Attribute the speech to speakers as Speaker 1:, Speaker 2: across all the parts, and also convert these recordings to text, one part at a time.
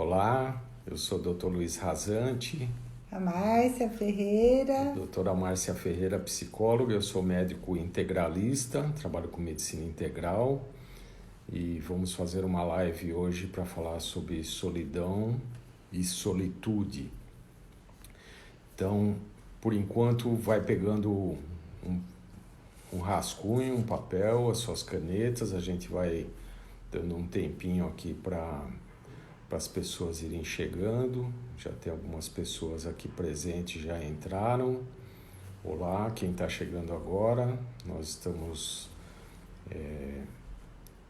Speaker 1: Olá, eu sou o Dr. Luiz Rasante.
Speaker 2: A Márcia Ferreira.
Speaker 1: Doutora Márcia Ferreira, psicóloga. Eu sou médico integralista, trabalho com medicina integral e vamos fazer uma live hoje para falar sobre solidão e solitude. Então, por enquanto, vai pegando um rascunho, um papel, as suas canetas, a gente vai dando um tempinho aqui para as pessoas irem chegando. Já tem algumas pessoas aqui presentes, já entraram. Olá, quem está chegando agora, nós estamos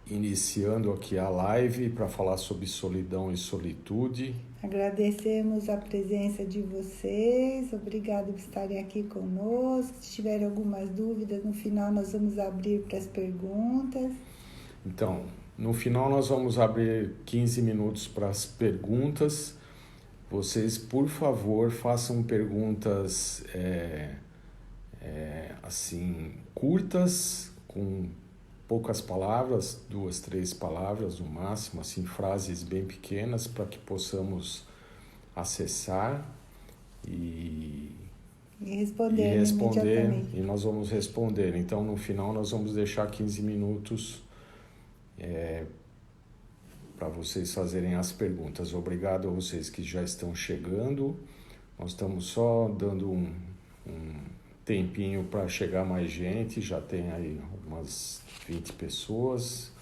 Speaker 1: iniciando aqui a live para falar sobre solidão e solitude.
Speaker 2: Agradecemos a presença de vocês, obrigado por estarem aqui conosco. Se tiverem algumas dúvidas, no final nós vamos abrir para as perguntas.
Speaker 1: Então, no final nós vamos abrir 15 minutos para as perguntas. Vocês, por favor, façam perguntas assim, curtas, com poucas palavras, 2, 3 palavras no máximo, assim, frases bem pequenas para que possamos acessar e responder, e nós vamos responder. Então, no final, nós vamos deixar 15 minutos para vocês fazerem as perguntas. Obrigado a vocês que já estão chegando. Nós estamos só dando um tempinho para chegar mais gente. Já tem aí umas 20 pessoas.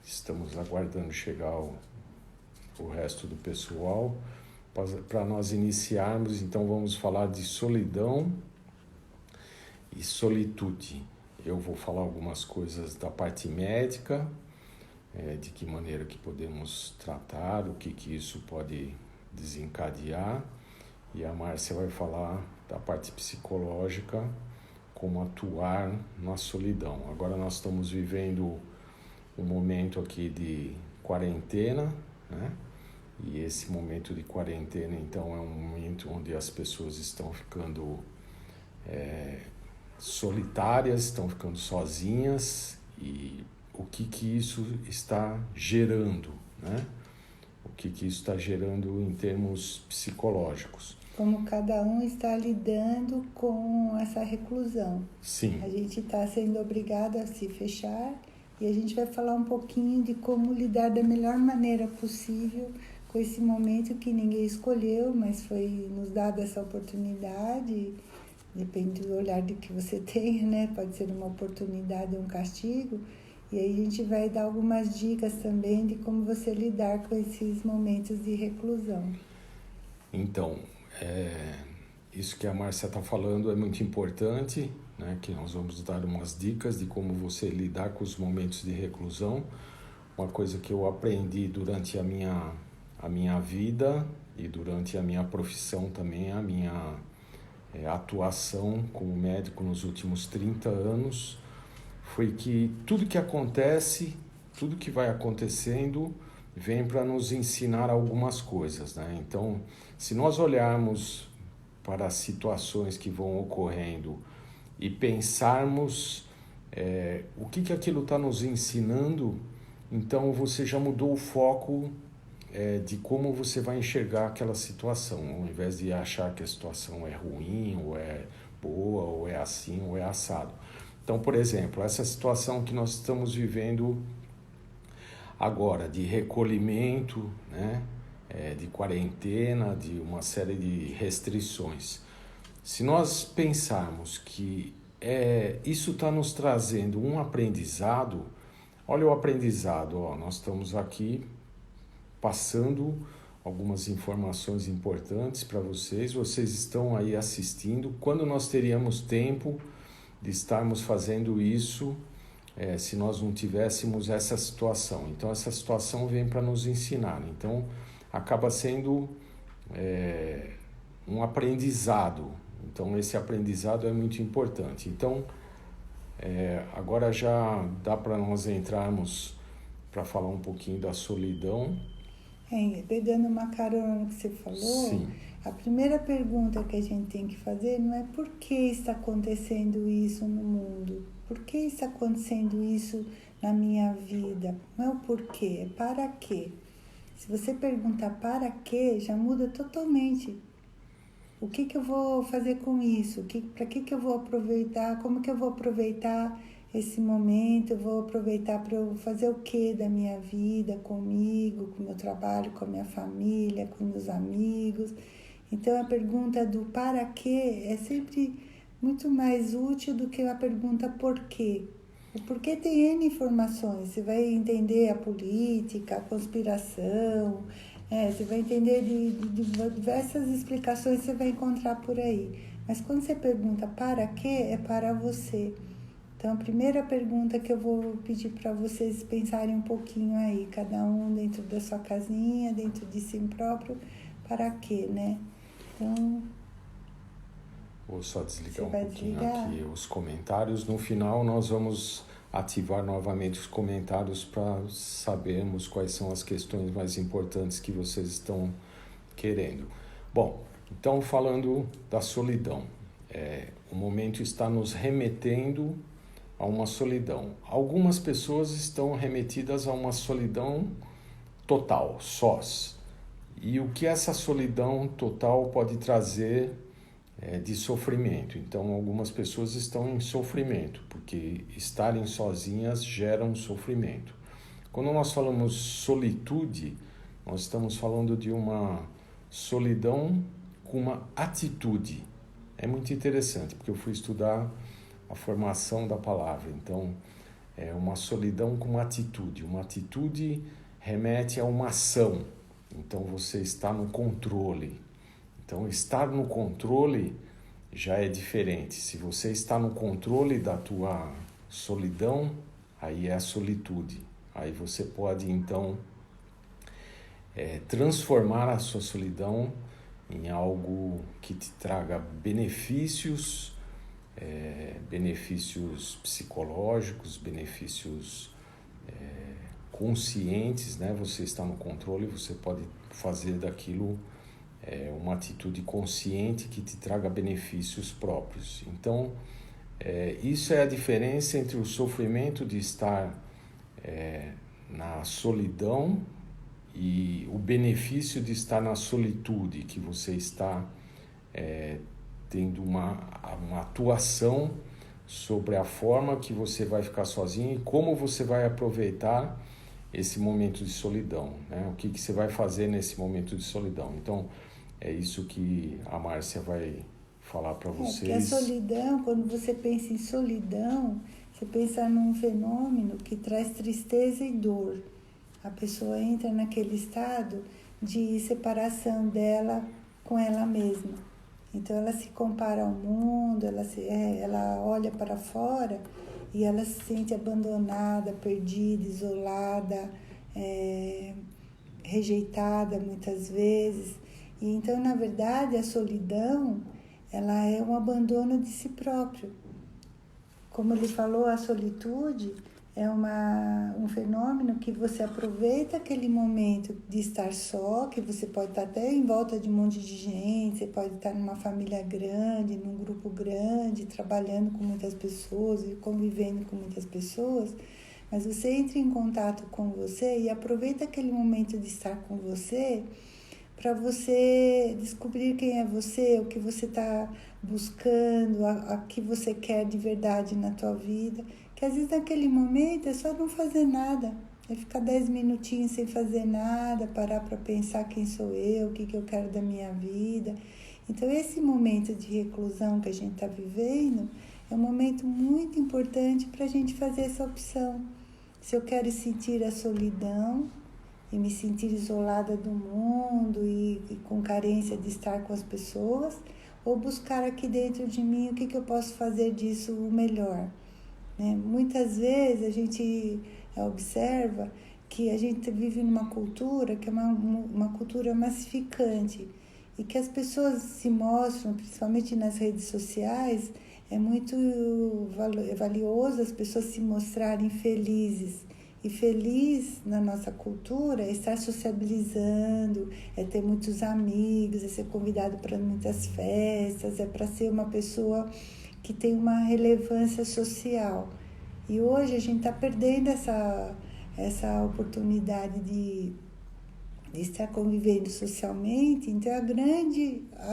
Speaker 1: Estamos aguardando chegar o resto do pessoal. Para nós iniciarmos, então vamos falar de solidão e solitude. Eu vou falar algumas coisas da parte médica, de que maneira que podemos tratar, o que isso pode desencadear, e a Márcia vai falar da parte psicológica, como atuar na solidão. Agora nós estamos vivendo um momento aqui de quarentena, né? E esse momento de quarentena, então, é um momento onde as pessoas estão ficando solitárias, estão ficando sozinhas, e o que isso está gerando, né? O que isso está gerando em termos psicológicos.
Speaker 2: Como cada um está lidando com essa reclusão.
Speaker 1: Sim.
Speaker 2: A gente está sendo obrigado a se fechar e a gente vai falar um pouquinho de como lidar da melhor maneira possível com esse momento que ninguém escolheu, mas foi nos dada essa oportunidade. Depende do olhar de que você tenha, né? Pode ser uma oportunidade ou um castigo. E aí a gente vai dar algumas dicas também de como você lidar com esses momentos de reclusão.
Speaker 1: Então, isso que a Márcia está falando é muito importante, né? Que nós vamos dar umas dicas de como você lidar com os momentos de reclusão. Uma coisa que eu aprendi durante a minha vida e durante a minha profissão também, a minha atuação como médico nos últimos 30 anos, foi que tudo que acontece, tudo que vai acontecendo, vem para nos ensinar algumas coisas, né? Então, se nós olharmos para as situações que vão ocorrendo e pensarmos o que aquilo está nos ensinando, então você já mudou o foco de como você vai enxergar aquela situação, ao invés de achar que a situação é ruim, ou é boa, ou é assim, ou é assado. Então, por exemplo, essa situação que nós estamos vivendo agora, de recolhimento, né, de quarentena, de uma série de restrições. Se nós pensarmos que isso está nos trazendo um aprendizado, olha o aprendizado, nós estamos aqui passando algumas informações importantes para vocês estão aí assistindo. Quando nós teríamos tempo de estarmos fazendo isso se nós não tivéssemos essa situação? Então, essa situação vem para nos ensinar. Então, acaba sendo um aprendizado. Então, esse aprendizado é muito importante. Então, agora já dá para nós entrarmos para falar um pouquinho da solidão.
Speaker 2: Pegando uma carona no que você falou,
Speaker 1: sim,
Speaker 2: a primeira pergunta que a gente tem que fazer não é por que está acontecendo isso no mundo, por que está acontecendo isso na minha vida, não é o porquê, é para quê. Se você perguntar para quê, já muda totalmente. O que eu vou fazer com isso? Para que eu vou aproveitar? Como que eu vou aproveitar esse momento? Eu vou aproveitar para eu fazer o que da minha vida, comigo, com o meu trabalho, com a minha família, com meus amigos. Então, a pergunta do para quê é sempre muito mais útil do que a pergunta por quê. O porquê tem N informações. Você vai entender a política, a conspiração, você vai entender de diversas explicações que você vai encontrar por aí. Mas quando você pergunta para quê, é para você. Então, a primeira pergunta que eu vou pedir para vocês pensarem um pouquinho aí, cada um dentro da sua casinha, dentro de si próprio, para quê, né? Então,
Speaker 1: vou só desligar um pouquinho
Speaker 2: desligar
Speaker 1: aqui os comentários. No final, nós vamos ativar novamente os comentários para sabermos quais são as questões mais importantes que vocês estão querendo. Bom, então falando da solidão, o momento está nos remetendo a uma solidão. Algumas pessoas estão remetidas a uma solidão total, sós. E o que essa solidão total pode trazer de sofrimento? Então, algumas pessoas estão em sofrimento, porque estarem sozinhas gera um sofrimento. Quando nós falamos solitude, nós estamos falando de uma solidão com uma atitude. É muito interessante, porque eu fui estudar a formação da palavra. Então, é uma solidão com uma atitude. Uma atitude remete a uma ação. Então, você está no controle. Então, estar no controle já é diferente. Se você está no controle da tua solidão, aí é a solitude. Aí você pode, então, transformar a sua solidão em algo que te traga benefícios, benefícios psicológicos, benefícios conscientes, né? Você está no controle, você pode fazer daquilo uma atitude consciente que te traga benefícios próprios. Então, isso é a diferença entre o sofrimento de estar na solidão e o benefício de estar na solitude, que você está tendo uma atuação sobre a forma que você vai ficar sozinho e como você vai aproveitar esse momento de solidão, né? O que você vai fazer nesse momento de solidão. Então, é isso que a Márcia vai falar para vocês.
Speaker 2: Porque a solidão, quando você pensa em solidão, você pensa num fenômeno que traz tristeza e dor. A pessoa entra naquele estado de separação dela com ela mesma. Então, ela se compara ao mundo, ela olha para fora e ela se sente abandonada, perdida, isolada, rejeitada muitas vezes. E então, na verdade, a solidão, ela é um abandono de si próprio. Como ele falou, a solitude é um fenômeno que você aproveita aquele momento de estar só, que você pode estar até em volta de um monte de gente, você pode estar numa família grande, num grupo grande, trabalhando com muitas pessoas e convivendo com muitas pessoas, mas você entra em contato com você e aproveita aquele momento de estar com você para você descobrir quem é você, o que você está buscando, a que você quer de verdade na tua vida. Que às vezes naquele momento é só não fazer nada, é ficar 10 minutinhos sem fazer nada, parar para pensar quem sou eu, o que eu quero da minha vida. Então esse momento de reclusão que a gente está vivendo é um momento muito importante para a gente fazer essa opção. Se eu quero sentir a solidão e me sentir isolada do mundo e com carência de estar com as pessoas, ou buscar aqui dentro de mim o que eu posso fazer disso o melhor. Muitas vezes a gente observa que a gente vive numa cultura que é uma cultura massificante e que as pessoas se mostram, principalmente nas redes sociais, é muito valioso as pessoas se mostrarem felizes. E feliz na nossa cultura é estar sociabilizando, é ter muitos amigos, é ser convidado para muitas festas, é para ser uma pessoa que tem uma relevância social. E hoje a gente está perdendo essa oportunidade de de estar convivendo socialmente, então a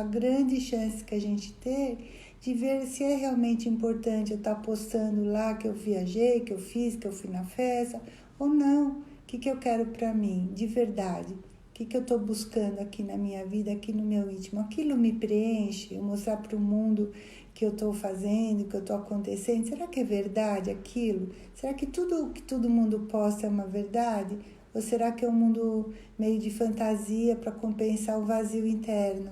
Speaker 2: grande chance que a gente tem de ver se é realmente importante eu estar postando lá que eu viajei, que eu fiz, que eu fui na festa, ou não. O que eu quero para mim, de verdade? O que eu estou buscando aqui na minha vida, aqui no meu íntimo? Aquilo me preenche? Eu mostrar para o mundo que eu estou fazendo, que eu estou acontecendo? Será que é verdade aquilo? Será que tudo que todo mundo posta é uma verdade? Ou será que é um mundo meio de fantasia para compensar o vazio interno?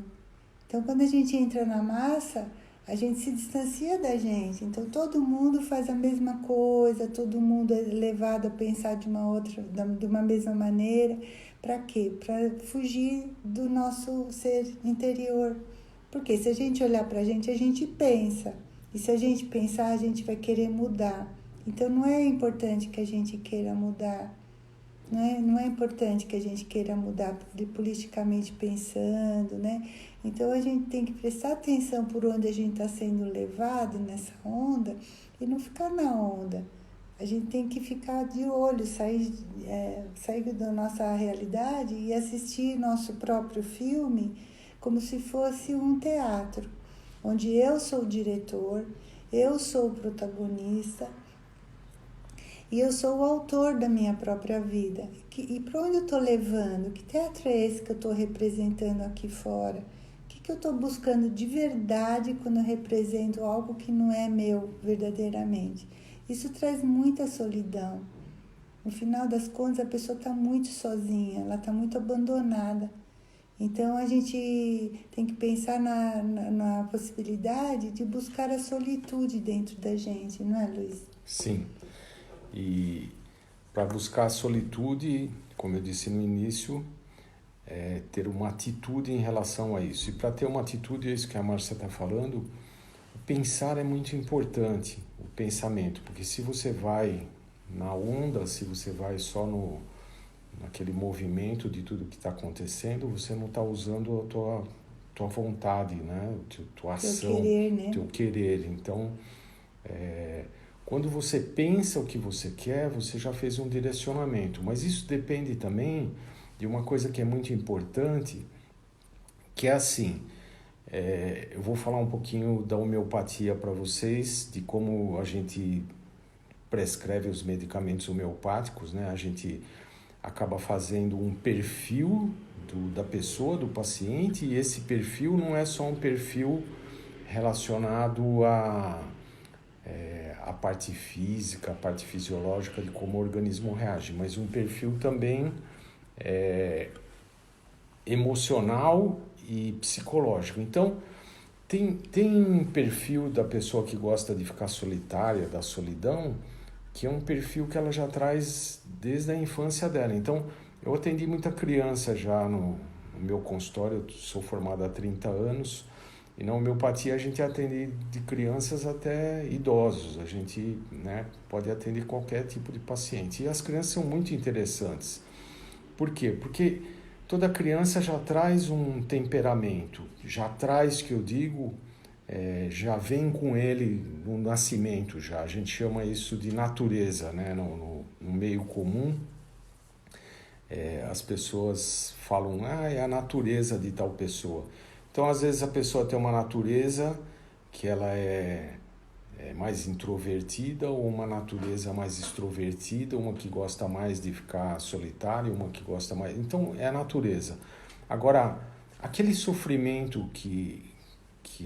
Speaker 2: Então, quando a gente entra na massa, a gente se distancia da gente. Então, todo mundo faz a mesma coisa, todo mundo é levado a pensar de uma mesma maneira. Para quê? Para fugir do nosso ser interior. Porque se a gente olhar para a gente pensa. E se a gente pensar, a gente vai querer mudar. Então, não é importante que a gente queira mudar. Não é importante que a gente queira mudar politicamente pensando, né? Então, a gente tem que prestar atenção por onde a gente está sendo levado nessa onda e não ficar na onda. A gente tem que ficar de olho, sair da nossa realidade e assistir nosso próprio filme como se fosse um teatro, onde eu sou o diretor, eu sou o protagonista e eu sou o autor da minha própria vida. E para onde eu estou levando? Que teatro é esse que eu estou representando aqui fora? O que eu estou buscando de verdade quando eu represento algo que não é meu verdadeiramente? Isso traz muita solidão. No final das contas, a pessoa está muito sozinha, ela está muito abandonada. Então, a gente tem que pensar na possibilidade de buscar a solitude dentro da gente, não é, Luiz?
Speaker 1: Sim. E para buscar a solitude, como eu disse no início, ter uma atitude em relação a isso. E para ter uma atitude, é isso que a Márcia está falando, o pensar é muito importante, o pensamento, porque se você vai na onda, se você vai só naquele movimento de tudo que está acontecendo, você não está usando a tua vontade, né? Tua ação,
Speaker 2: teu querer, né?
Speaker 1: Teu querer. Então, quando você pensa o que você quer, você já fez um direcionamento. Mas isso depende também de uma coisa que é muito importante, que é assim, eu vou falar um pouquinho da homeopatia para vocês, de como a gente prescreve os medicamentos homeopáticos, né? A gente acaba fazendo um perfil da pessoa, do paciente, e esse perfil não é só um perfil relacionado a parte física, a parte fisiológica de como o organismo reage, mas um perfil também emocional e psicológico. Então, tem um perfil da pessoa que gosta de ficar solitária, da solidão, que é um perfil que ela já traz desde a infância dela. Então, eu atendi muita criança já no meu consultório, eu sou formado há 30 anos, e na homeopatia a gente atende de crianças até idosos, a gente, né, pode atender qualquer tipo de paciente. E as crianças são muito interessantes. Por quê? Porque toda criança já traz um temperamento, já traz, que eu digo, já vem com ele no nascimento já. A gente chama isso de natureza, né? No meio comum, as pessoas falam, é a natureza de tal pessoa. Então, às vezes, a pessoa tem uma natureza que ela é mais introvertida, ou uma natureza mais extrovertida, uma que gosta mais de ficar solitária, uma que gosta mais... Então, é a natureza. Agora, aquele sofrimento que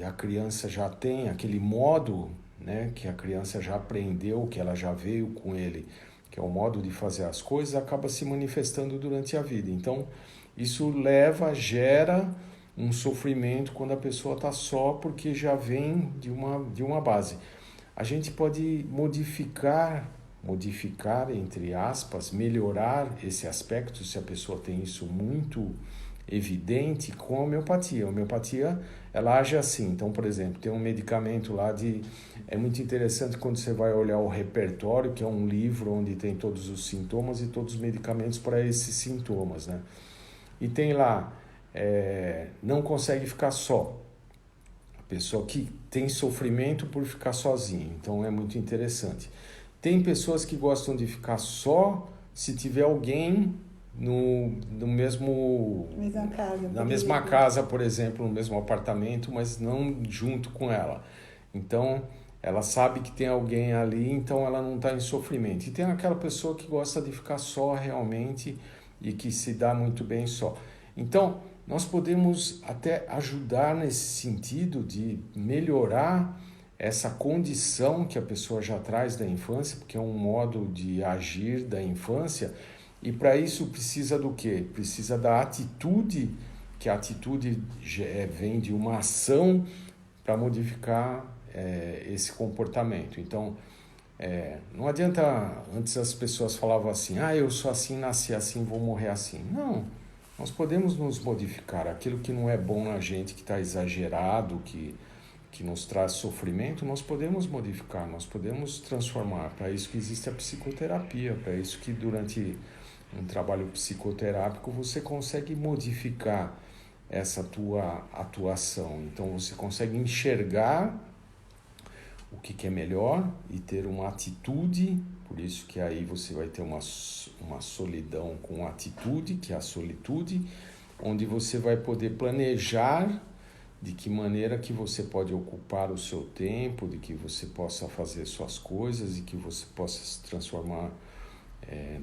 Speaker 1: a criança já tem, aquele modo, né, que a criança já aprendeu, que ela já veio com ele, que é o modo de fazer as coisas, acaba se manifestando durante a vida. Então, isso gera um sofrimento quando a pessoa está só, porque já vem de uma base. A gente pode modificar, entre aspas, melhorar esse aspecto, se a pessoa tem isso muito evidente, com a homeopatia. A homeopatia, ela age assim. Então, por exemplo, tem um medicamento lá é muito interessante quando você vai olhar o repertório, que é um livro onde tem todos os sintomas e todos os medicamentos para esses sintomas, né? E tem lá, não consegue ficar só. A pessoa que tem sofrimento por ficar sozinha. Então, é muito interessante. Tem pessoas que gostam de ficar só se tiver alguém no mesmo...
Speaker 2: Mesma casa.
Speaker 1: Na mesma casa, por exemplo, no mesmo apartamento, mas não junto com ela. Então, ela sabe que tem alguém ali, então ela não está em sofrimento. E tem aquela pessoa que gosta de ficar só realmente e que se dá muito bem só. Então, nós podemos até ajudar nesse sentido de melhorar essa condição que a pessoa já traz da infância, porque é um modo de agir da infância, e para isso precisa do quê? Precisa da atitude, que a atitude vem de uma ação para modificar esse comportamento. Então, não adianta, antes as pessoas falavam assim, eu sou assim, nasci assim, vou morrer assim. Não, nós podemos nos modificar. Aquilo que não é bom na gente, que está exagerado, que nos traz sofrimento, nós podemos modificar, nós podemos transformar. Para isso que existe a psicoterapia, para isso que durante um trabalho psicoterápico você consegue modificar essa tua atuação. Então você consegue enxergar o que é melhor e ter uma atitude, por isso que aí você vai ter uma solidão com atitude, que é a solitude, onde você vai poder planejar de que maneira que você pode ocupar o seu tempo, de que você possa fazer suas coisas e que você possa se transformar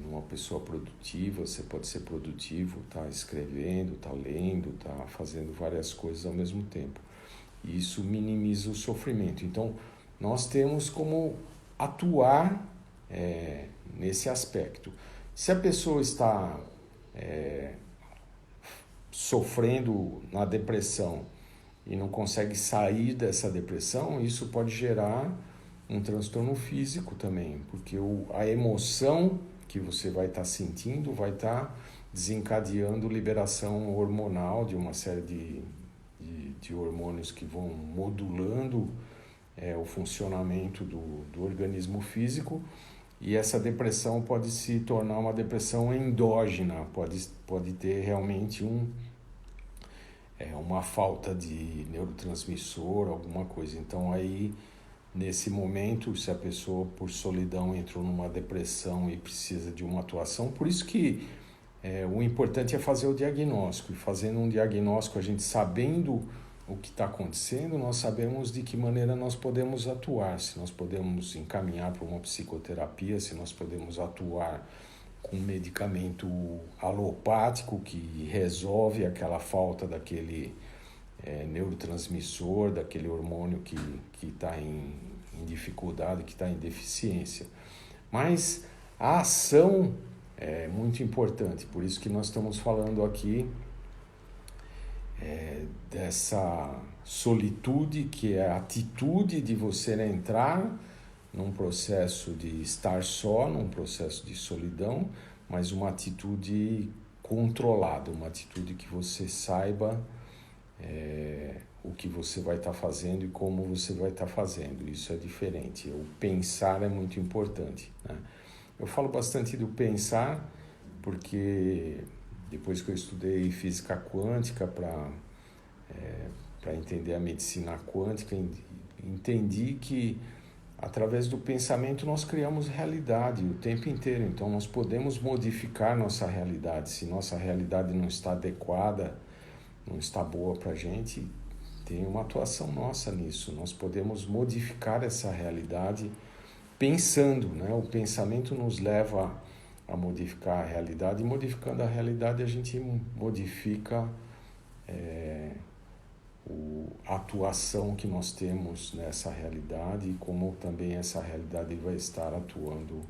Speaker 1: numa pessoa produtiva. Você pode ser produtivo, tá escrevendo, tá lendo, tá fazendo várias coisas ao mesmo tempo. E isso minimiza o sofrimento. Então, nós temos como atuar nesse aspecto. Se a pessoa está sofrendo na depressão e não consegue sair dessa depressão, isso pode gerar um transtorno físico também, porque a emoção que você vai estar sentindo vai estar desencadeando liberação hormonal de uma série de hormônios que vão modulando o funcionamento do organismo físico, e essa depressão pode se tornar uma depressão endógena, pode ter realmente uma falta de neurotransmissor, alguma coisa. Então aí, nesse momento, se a pessoa por solidão entrou numa depressão e precisa de uma atuação, por isso que o importante é fazer o diagnóstico, e fazendo um diagnóstico, a gente sabendo o que está acontecendo, nós sabemos de que maneira nós podemos atuar, se nós podemos encaminhar para uma psicoterapia, se nós podemos atuar com medicamento alopático que resolve aquela falta daquele neurotransmissor, daquele hormônio que está em dificuldade, que está em deficiência. Mas a ação é muito importante, por isso que nós estamos falando aqui dessa solitude, que é a atitude de você entrar num processo de estar só, num processo de solidão, mas uma atitude controlada, uma atitude que você saiba o que você vai estar fazendo e como você vai estar fazendo. Isso é diferente. O pensar é muito importante, né? Eu falo bastante do pensar porque depois que eu estudei física quântica para entender a medicina quântica, entendi que através do pensamento nós criamos realidade o tempo inteiro. Então nós podemos modificar nossa realidade. Se nossa realidade não está adequada, não está boa para a gente, tem uma atuação nossa nisso. Nós podemos modificar essa realidade pensando, né? O pensamento nos leva a modificar a realidade, e modificando a realidade a gente modifica a atuação que nós temos nessa realidade e como também essa realidade vai estar atuando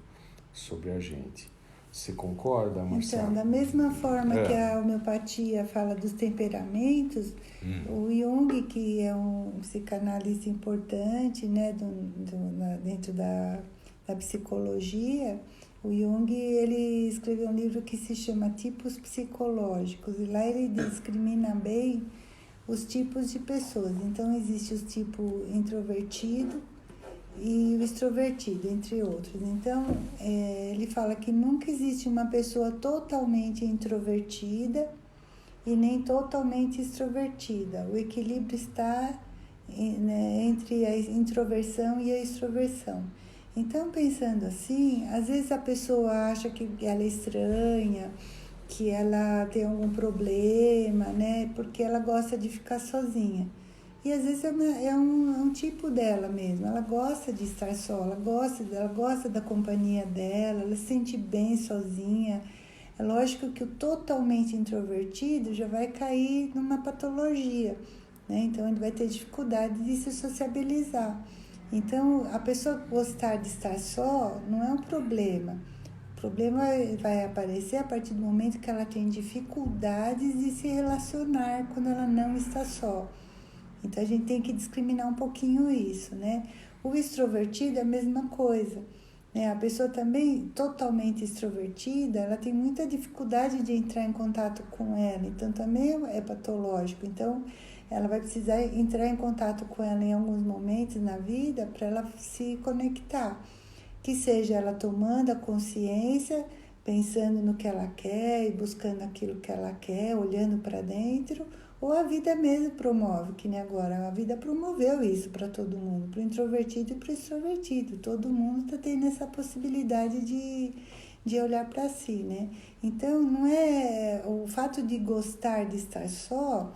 Speaker 1: sobre a gente. Você concorda, Marcelo?
Speaker 2: Então, da mesma forma que a homeopatia fala dos temperamentos, o Jung, que é um psicanalista importante, né, dentro da psicologia, o Jung, ele escreveu um livro que se chama Tipos Psicológicos, e lá ele discrimina bem os tipos de pessoas. Então, existe o tipo introvertido e o extrovertido, entre outros. Então, ele fala que nunca existe uma pessoa totalmente introvertida e nem totalmente extrovertida. O equilíbrio está entre a introversão e a extroversão. Então, pensando assim, às vezes a pessoa acha que ela é estranha, que ela tem algum problema, né? Porque ela gosta de ficar sozinha. E às vezes é um tipo dela mesmo, ela gosta de estar só, ela gosta da companhia dela, ela se sente bem sozinha. É lógico que o totalmente introvertido já vai cair numa patologia, né? Então ele vai ter dificuldade de se sociabilizar. Então a pessoa gostar de estar só não é um problema. O problema vai aparecer a partir do momento que ela tem dificuldades de se relacionar quando ela não está só. Então, a gente tem que discriminar um pouquinho isso, né? O extrovertido é a mesma coisa, né? A pessoa também totalmente extrovertida, ela tem muita dificuldade de entrar em contato com ela, então também é patológico. Então, ela vai precisar entrar em contato com ela em alguns momentos na vida para ela se conectar. Que seja ela tomando a consciência, pensando no que ela quer e buscando aquilo que ela quer, olhando para dentro, ou a vida mesmo promove, que nem agora, a vida promoveu isso para todo mundo, para o introvertido e para o extrovertido. Todo mundo está tendo essa possibilidade de olhar para si, né? Então, não é o fato de gostar de estar só,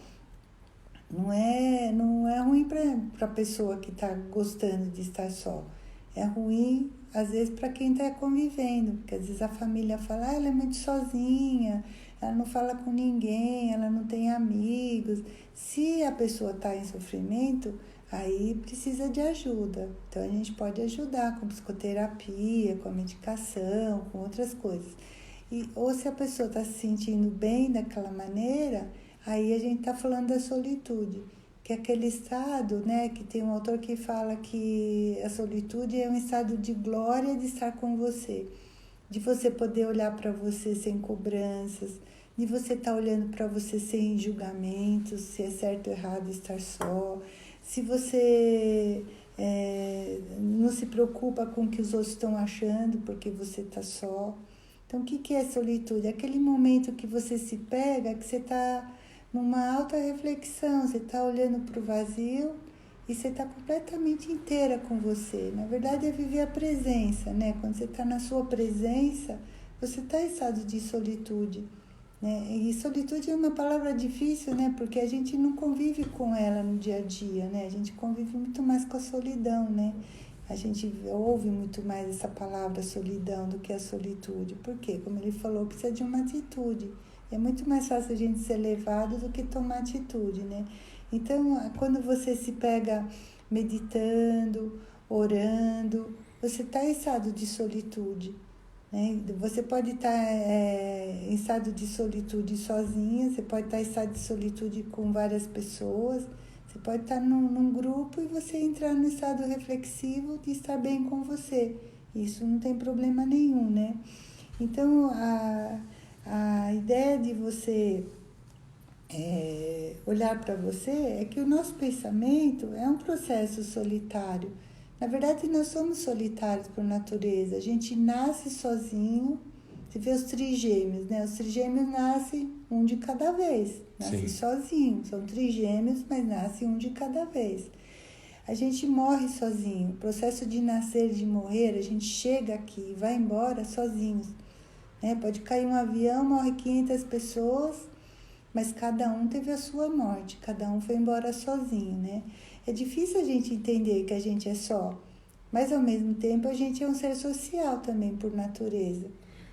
Speaker 2: não é ruim para a pessoa que está gostando de estar só. É ruim, às vezes, para quem está convivendo, porque às vezes a família fala, ela é muito sozinha, ela não fala com ninguém, ela não tem amigos. Se a pessoa está em sofrimento, aí precisa de ajuda. Então, a gente pode ajudar com psicoterapia, com a medicação, com outras coisas. Ou se a pessoa está se sentindo bem daquela maneira, aí a gente está falando da solitude, que é aquele estado, né, que tem um autor que fala que a solitude é um estado de glória de estar com você. De você poder olhar para você sem cobranças, de você estar olhando para você sem julgamentos, se é certo ou errado estar só, se você não se preocupa com o que os outros estão achando porque você está só. Então, o que é solitude? É aquele momento que você se pega, que você está numa alta reflexão, você está olhando para o vazio e você está completamente inteira com você. Na verdade, é viver a presença, né? Quando você está na sua presença, você está em estado de solitude, né? E solitude é uma palavra difícil, né? Porque a gente não convive com ela no dia a dia, né? A gente convive muito mais com a solidão, né? A gente ouve muito mais essa palavra solidão do que a solitude. Por quê? Como ele falou, precisa de uma atitude. É muito mais fácil a gente ser levado do que tomar atitude, né? Então, quando você se pega meditando, orando, você está em estado de solitude, né? Você pode estar em estado de solitude sozinha, você pode estar em estado de solitude com várias pessoas, você pode estar num grupo e você entrar no estado reflexivo de estar bem com você. Isso não tem problema nenhum, né? Então, a ideia de você olhar para você é que o nosso pensamento é um processo solitário. Na verdade, nós somos solitários por natureza. A gente nasce sozinho. Você vê os trigêmeos, né? Os trigêmeos nascem um de cada vez. Nasce sozinho. São trigêmeos, mas nasce um de cada vez. A gente morre sozinho. O processo de nascer e de morrer, a gente chega aqui e vai embora sozinhos. Né? Pode cair um avião, morre 500 pessoas, mas cada um teve a sua morte, cada um foi embora sozinho, né? É difícil a gente entender que a gente é só, mas ao mesmo tempo a gente é um ser social também, por natureza.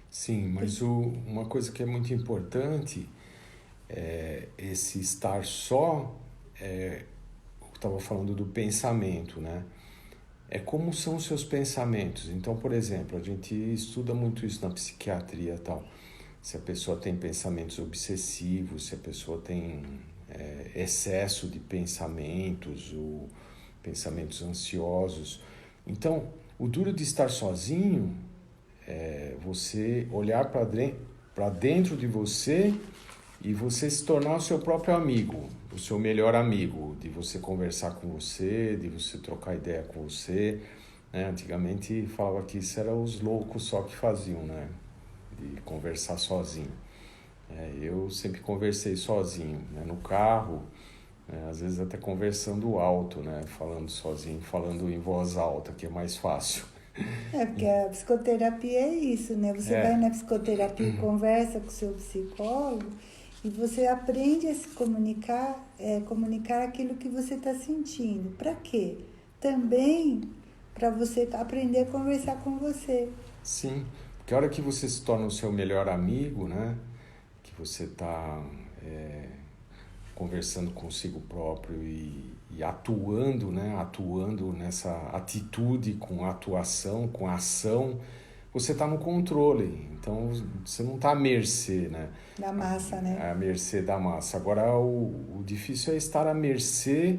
Speaker 1: Sim, mas uma coisa que é muito importante é esse estar só, eu estava falando do pensamento, né? É como são os seus pensamentos. Então, por exemplo, a gente estuda muito isso na psiquiatria e tal. Se a pessoa tem pensamentos obsessivos, se a pessoa tem excesso de pensamentos ou pensamentos ansiosos. Então, o duro de estar sozinho é você olhar para dentro de você e você se tornar o seu próprio amigo, o seu melhor amigo, de você conversar com você, de você trocar ideia com você, né? Antigamente falava que isso era os loucos só que faziam, né? De conversar sozinho. Eu sempre conversei sozinho, né? No carro, né? Às vezes até conversando alto, né? Falando sozinho, falando em voz alta, que é mais fácil.
Speaker 2: É, porque a psicoterapia é isso, né? Você vai na psicoterapia e conversa com o seu psicólogo e você aprende a se comunicar, comunicar aquilo que você está sentindo. Para quê? Também para você aprender a conversar com você.
Speaker 1: Sim, porque a hora que você se torna o seu melhor amigo, né? Que você está conversando consigo próprio e atuando, né? Atuando nessa atitude, com atuação, com ação, você está no controle. Então, você não está à mercê, né?
Speaker 2: Da massa, né?
Speaker 1: À mercê da massa. Agora, o difícil é estar à mercê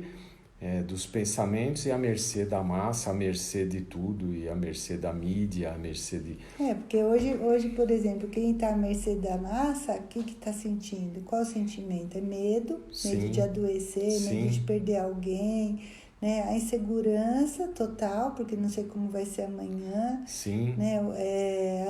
Speaker 1: dos pensamentos e à mercê da massa, à mercê de tudo, e à mercê da mídia, à mercê de...
Speaker 2: Porque hoje, por exemplo, quem está à mercê da massa, o que está sentindo? Qual o sentimento? É medo, medo de adoecer, medo de perder alguém, né? A insegurança total, porque não sei como vai ser amanhã.
Speaker 1: Sim.
Speaker 2: Né?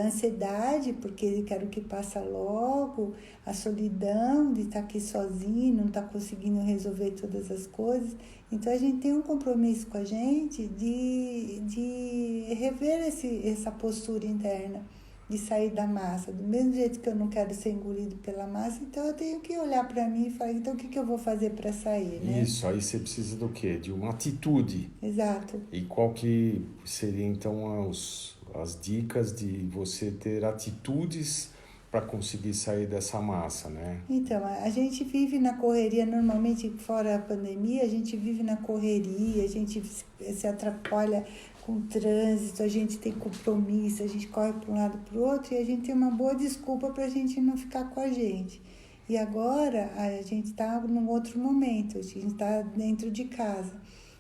Speaker 2: A ansiedade, porque quero que passe logo, a solidão de estar aqui sozinho, não estar conseguindo resolver todas as coisas. Então, a gente tem um compromisso com a gente de rever essa postura interna, de sair da massa. Do mesmo jeito que eu não quero ser engolido pela massa, então eu tenho que olhar para mim e falar, então o que eu vou fazer para sair, né?
Speaker 1: Isso, aí você precisa do quê? De uma atitude.
Speaker 2: Exato.
Speaker 1: E qual que seria, então, as dicas de você ter atitudes para conseguir sair dessa massa, né?
Speaker 2: Então, a gente vive na correria, normalmente fora a pandemia, a gente vive na correria, a gente se atrapalha com o trânsito, a gente tem compromisso, a gente corre para um lado para o outro e a gente tem uma boa desculpa para a gente não ficar com a gente. E agora a gente está num outro momento, a gente está dentro de casa.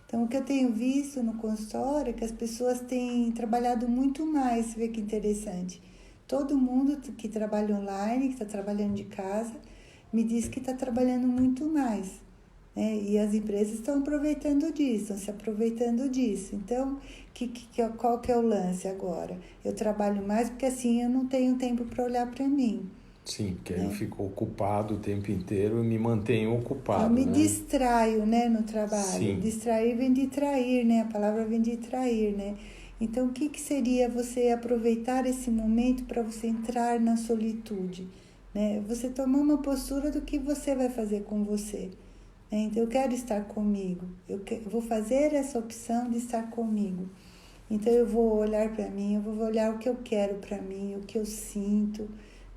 Speaker 2: Então, o que eu tenho visto no consultório é que as pessoas têm trabalhado muito mais, vê que interessante. Todo mundo que trabalha online, que está trabalhando de casa, me diz que está trabalhando muito mais, né? E as empresas estão aproveitando disso, estão se aproveitando disso. Então, qual que é o lance agora? Eu trabalho mais porque assim eu não tenho tempo para olhar para mim.
Speaker 1: Sim, porque aí eu fico ocupado o tempo inteiro e me mantenho ocupado,
Speaker 2: eu me
Speaker 1: né?
Speaker 2: distraio, né, no trabalho.
Speaker 1: Sim.
Speaker 2: Distrair vem de trair, né? A palavra vem de trair, né? Então, o que seria você aproveitar esse momento para você entrar na solitude? Né? Você tomar uma postura do que você vai fazer com você. Né? Então, eu quero estar comigo. Vou fazer essa opção de estar comigo. Então, eu vou olhar para mim, eu vou olhar o que eu quero para mim, o que eu sinto,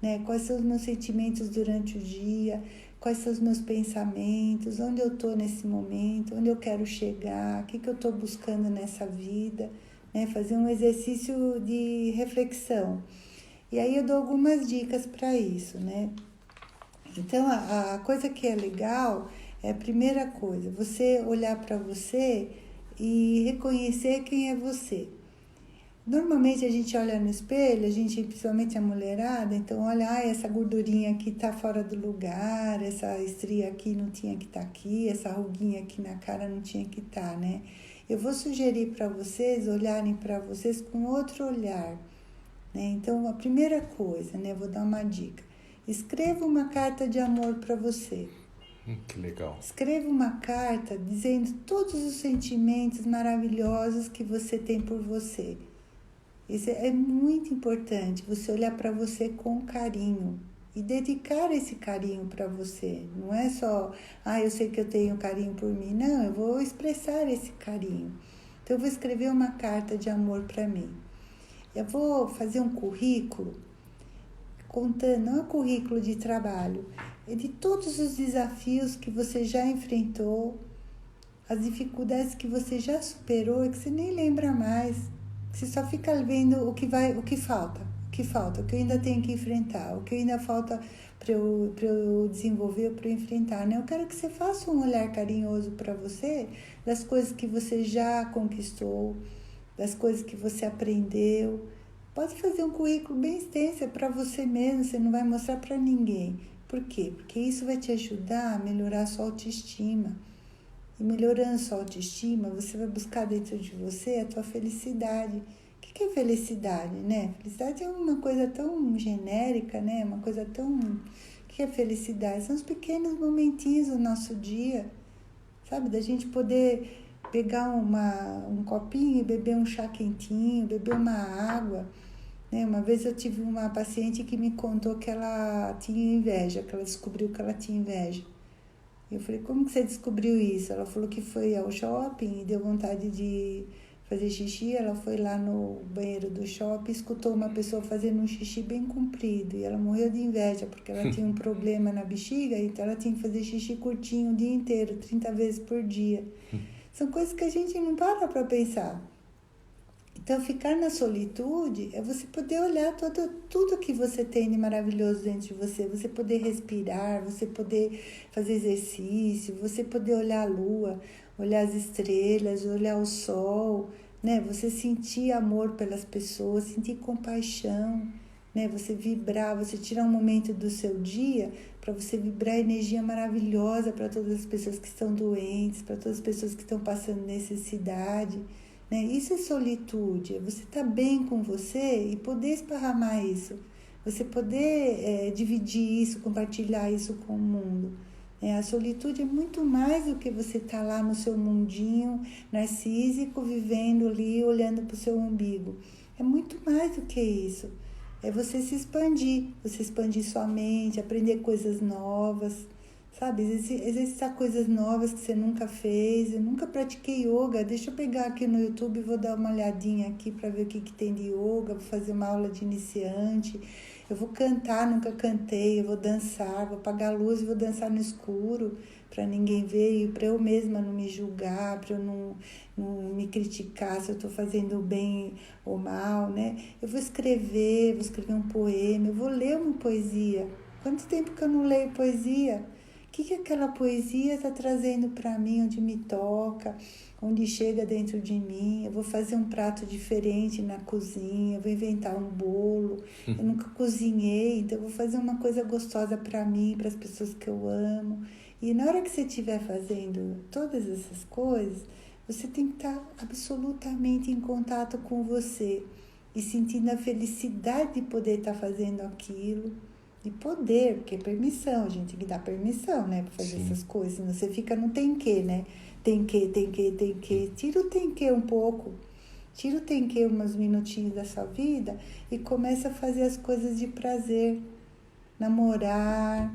Speaker 2: né? Quais são os meus sentimentos durante o dia, quais são os meus pensamentos, onde eu estou nesse momento, onde eu quero chegar, o que eu estou buscando nessa vida. Né, fazer um exercício de reflexão. E aí eu dou algumas dicas para isso, né? Então, a coisa que é legal é a primeira coisa, você olhar para você e reconhecer quem é você. Normalmente a gente olha no espelho, a gente, principalmente a mulherada, então olha, essa gordurinha aqui tá fora do lugar, essa estria aqui não tinha que estar aqui, essa ruguinha aqui na cara não tinha que estar, né? Eu vou sugerir para vocês olharem para vocês com outro olhar, né? Então, a primeira coisa, né? Vou dar uma dica. Escreva uma carta de amor para você.
Speaker 1: Que legal.
Speaker 2: Escreva uma carta dizendo todos os sentimentos maravilhosos que você tem por você. Isso é muito importante, você olhar para você com carinho e dedicar esse carinho para você. Não é só, eu sei que eu tenho carinho por mim. Não, eu vou expressar esse carinho. Então, eu vou escrever uma carta de amor para mim. Eu vou fazer um currículo, contando, não é um currículo de trabalho, é de todos os desafios que você já enfrentou, as dificuldades que você já superou e que você nem lembra mais. Você só fica vendo o que falta, o que eu ainda tenho que enfrentar, o que ainda falta para eu desenvolver, para eu enfrentar, né? Eu quero que você faça um olhar carinhoso para você, das coisas que você já conquistou, das coisas que você aprendeu. Pode fazer um currículo bem extenso, é para você mesmo, você não vai mostrar para ninguém. Por quê? Porque isso vai te ajudar a melhorar a sua autoestima. E melhorando sua autoestima, você vai buscar dentro de você a tua felicidade. O que é felicidade, né? Felicidade é uma coisa tão genérica, né? Uma coisa tão... O que é felicidade? São os pequenos momentinhos do nosso dia, sabe? Da gente poder pegar um copinho e beber um chá quentinho, beber uma água, né? Uma vez eu tive uma paciente que me contou que ela tinha inveja, que ela descobriu que ela tinha inveja. Eu falei, como que você descobriu isso? Ela falou que foi ao shopping e deu vontade de fazer xixi. Ela foi lá no banheiro do shopping, escutou uma pessoa fazendo um xixi bem comprido e ela morreu de inveja porque ela tinha um problema na bexiga, então ela tinha que fazer xixi curtinho o dia inteiro, 30 vezes por dia. São coisas que a gente não para pensar. Então, ficar na solitude é você poder olhar tudo que você tem de maravilhoso dentro de você. Você poder respirar, você poder fazer exercício, você poder olhar a lua, olhar as estrelas, olhar o sol, né? Você sentir amor pelas pessoas, sentir compaixão, né? Você vibrar, você tirar um momento do seu dia para você vibrar energia maravilhosa para todas as pessoas que estão doentes, para todas as pessoas que estão passando necessidade. Né? Isso é solitude, é você estar bem com você e poder esparramar isso, você poder dividir isso, compartilhar isso com o mundo. A solitude é muito mais do que você estar lá no seu mundinho narcísico, vivendo ali, olhando para o seu umbigo. É muito mais do que isso. É você se expandir sua mente, aprender coisas novas, sabe? Exercitar coisas novas que você nunca fez. Eu nunca pratiquei yoga. Deixa eu pegar aqui no YouTube e vou dar uma olhadinha aqui para ver o que tem de yoga. Vou fazer uma aula de iniciante. Eu vou cantar, nunca cantei. Eu vou dançar, vou apagar a luz e vou dançar no escuro para ninguém ver e para eu mesma não me julgar, para eu não me criticar se eu estou fazendo bem ou mal, né? Eu vou escrever um poema, eu vou ler uma poesia. Quanto tempo que eu não leio poesia? O que aquela poesia está trazendo para mim, onde me toca, onde chega dentro de mim? Eu vou fazer um prato diferente na cozinha, eu vou inventar um bolo. Eu nunca cozinhei, então eu vou fazer uma coisa gostosa para mim, para as pessoas que eu amo. E na hora que você estiver fazendo todas essas coisas, você tem que estar absolutamente em contato com você e sentindo a felicidade de poder estar fazendo aquilo. De poder, porque é permissão, a gente tem que dar permissão, né, para fazer essas coisas, senão você fica no tem que, né, tem que, tira o tem que um pouco, tira o tem que uns minutinhos da sua vida e começa a fazer as coisas de prazer, namorar,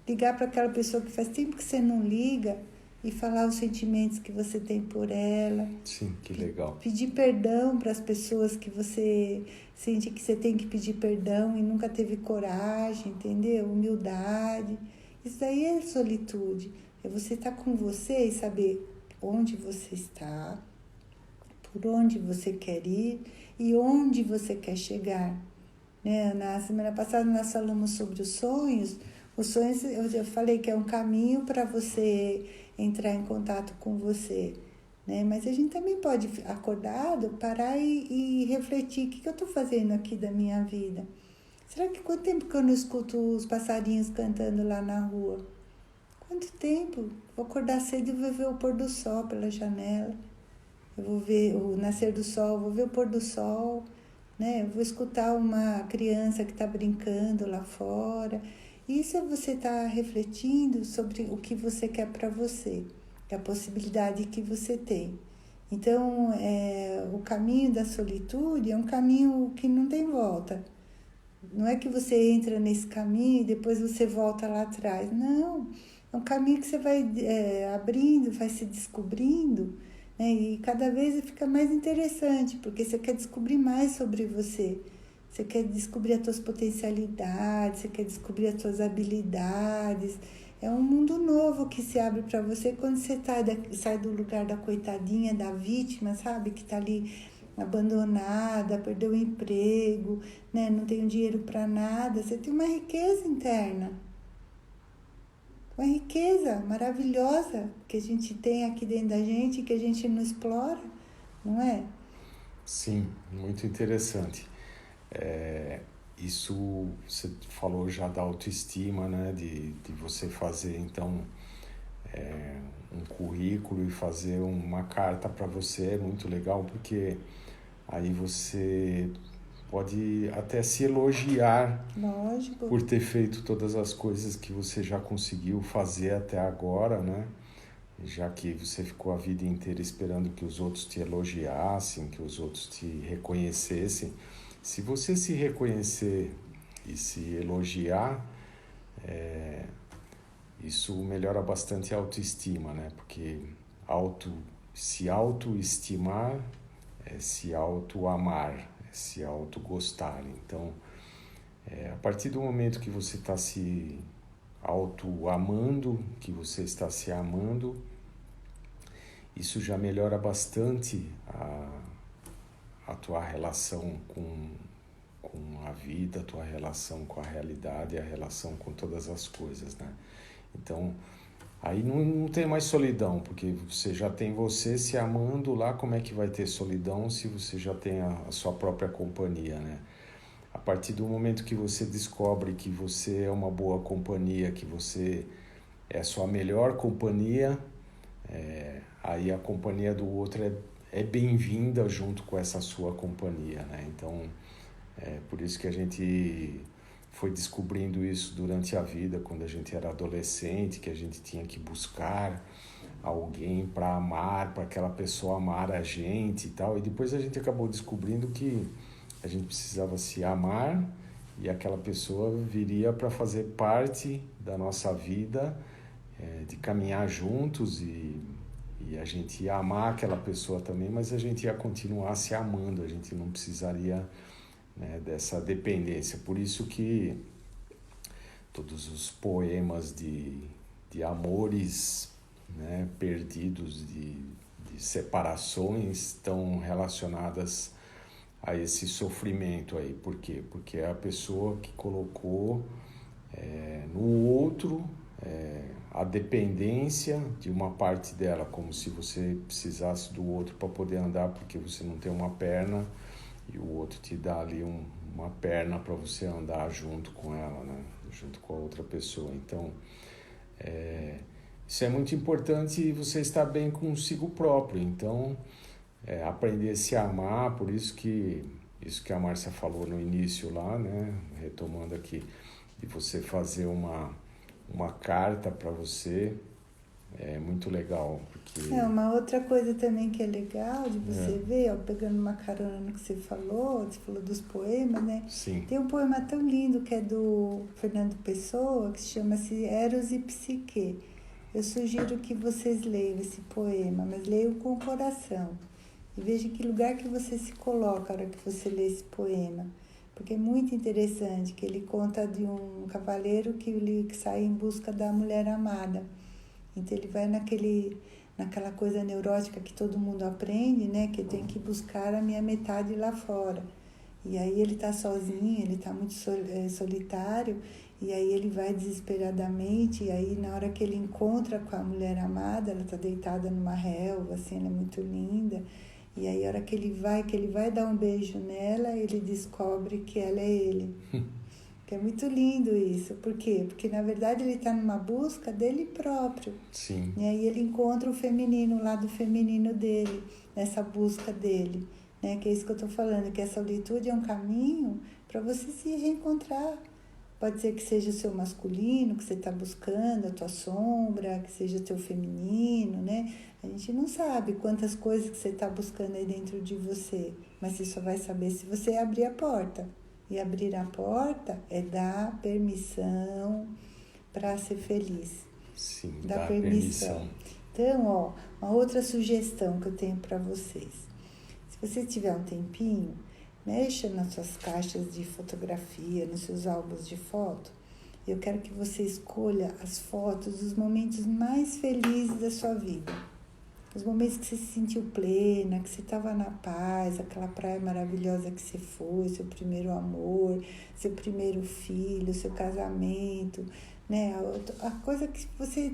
Speaker 2: ligar para aquela pessoa que faz tempo que você não liga e falar os sentimentos que você tem por ela.
Speaker 1: Sim, que legal.
Speaker 2: Pedir perdão para as pessoas que você sente que você tem que pedir perdão e nunca teve coragem, entendeu? Humildade. Isso daí é solitude. É você estar com você e saber onde você está, por onde você quer ir e onde você quer chegar. Né? Na semana passada nós falamos sobre os sonhos. Os sonhos, eu falei que é um caminho para você entrar em contato com você, né? Mas a gente também pode, acordado, parar e refletir, o que eu estou fazendo aqui da minha vida? Será que quanto tempo que eu não escuto os passarinhos cantando lá na rua? Quanto tempo? Vou acordar cedo e vou ver o pôr do sol pela janela. Eu vou ver o nascer do sol, vou ver o pôr do sol, né? Eu vou escutar uma criança que está brincando lá fora. Isso é você estar refletindo sobre o que você quer para você, a possibilidade que você tem. Então, o caminho da solitude é um caminho que não tem volta. Não é que você entra nesse caminho e depois você volta lá atrás. Não, é um caminho que você vai abrindo, vai se descobrindo, né? E cada vez fica mais interessante, porque você quer descobrir mais sobre você. Você quer descobrir as tuas potencialidades, você quer descobrir as tuas habilidades. É um mundo novo que se abre para você quando você sai do lugar da coitadinha, da vítima, sabe? Que está ali abandonada, perdeu o emprego, né? Não tem dinheiro para nada. Você tem uma riqueza interna. Uma riqueza maravilhosa que a gente tem aqui dentro da gente, que a gente não explora, não é?
Speaker 1: Sim, muito interessante. Isso você falou já da autoestima, né? De você fazer então um currículo e fazer uma carta para você é muito legal, porque aí você pode até se elogiar.
Speaker 2: Lógico.
Speaker 1: Por ter feito todas as coisas que você já conseguiu fazer até agora, né? já que você ficou a vida inteira esperando que os outros te elogiassem, que os outros te reconhecessem, se você se reconhecer e se elogiar, isso melhora bastante a autoestima, né? Porque se autoestimar é se autoamar, é se autogostar. Então, a partir do momento que você está se autoamando, que você está se amando, isso já melhora bastante a tua relação com a vida, a tua relação com a realidade, a relação com todas as coisas, né? Então, aí não tem mais solidão, porque você já tem você se amando lá, como é que vai ter solidão se você já tem a sua própria companhia, né? A partir do momento que você descobre que você é uma boa companhia, que você é a sua melhor companhia, aí a companhia do outro é bem-vinda junto com essa sua companhia, né? Então, por isso que a gente foi descobrindo isso durante a vida, quando a gente era adolescente, que a gente tinha que buscar alguém para amar, para aquela pessoa amar a gente e tal. E depois a gente acabou descobrindo que a gente precisava se amar e aquela pessoa viria para fazer parte da nossa vida, de caminhar juntos e a gente ia amar aquela pessoa também, mas a gente ia continuar se amando, a gente não precisaria, né, dessa dependência. Por isso que todos os poemas de amores, né, perdidos, de separações estão relacionadas a esse sofrimento aí. Por quê? Porque é a pessoa que colocou no outro a dependência de uma parte dela, como se você precisasse do outro para poder andar, porque você não tem uma perna e o outro te dá ali uma perna para você andar junto com ela, né? Junto com a outra pessoa. Então, isso é muito importante, você estar bem consigo próprio. Então, aprender a se amar, por isso que a Márcia falou no início lá, né? Retomando aqui, de você fazer uma carta para você, é muito legal. Porque...
Speaker 2: uma outra coisa também que é legal de você ver, ó, pegando uma carona no que você falou dos poemas, né?
Speaker 1: Sim.
Speaker 2: Tem um poema tão lindo que é do Fernando Pessoa, que se chama-se Eros e Psique. Eu sugiro que vocês leiam esse poema, mas leiam com o coração. E veja que lugar que você se coloca na hora que você lê esse poema. Porque é muito interessante, que ele conta de um cavaleiro que sai em busca da mulher amada. Então ele vai naquela coisa neurótica que todo mundo aprende, né? Que eu tenho que buscar a minha metade lá fora. E aí ele está sozinho, ele está muito solitário, e aí ele vai desesperadamente, e aí na hora que ele encontra com a mulher amada, ela está deitada numa relva, assim, ela é muito linda, e aí a hora que ele vai dar um beijo nela, ele descobre que ela é ele. Que é muito lindo isso. Por quê? Porque, na verdade, ele está numa busca dele próprio.
Speaker 1: Sim.
Speaker 2: E aí ele encontra o feminino, o lado feminino dele, nessa busca dele. Né? Que é isso que eu estou falando, que a solitude é um caminho para você se reencontrar. Pode ser que seja o seu masculino, que você está buscando, a tua sombra, que seja o teu feminino, né? A gente não sabe quantas coisas que você está buscando aí dentro de você, mas você só vai saber se você abrir a porta. E abrir a porta é dar permissão para ser feliz.
Speaker 1: Sim,
Speaker 2: dar permissão. Então, ó, uma outra sugestão que eu tenho para vocês. Se você tiver um tempinho, mexa nas suas caixas de fotografia, nos seus álbuns de foto. Eu quero que você escolha as fotos dos momentos mais felizes da sua vida. Os momentos que você se sentiu plena, que você estava na paz, aquela praia maravilhosa que você foi, seu primeiro amor, seu primeiro filho, seu casamento, né? A coisa que você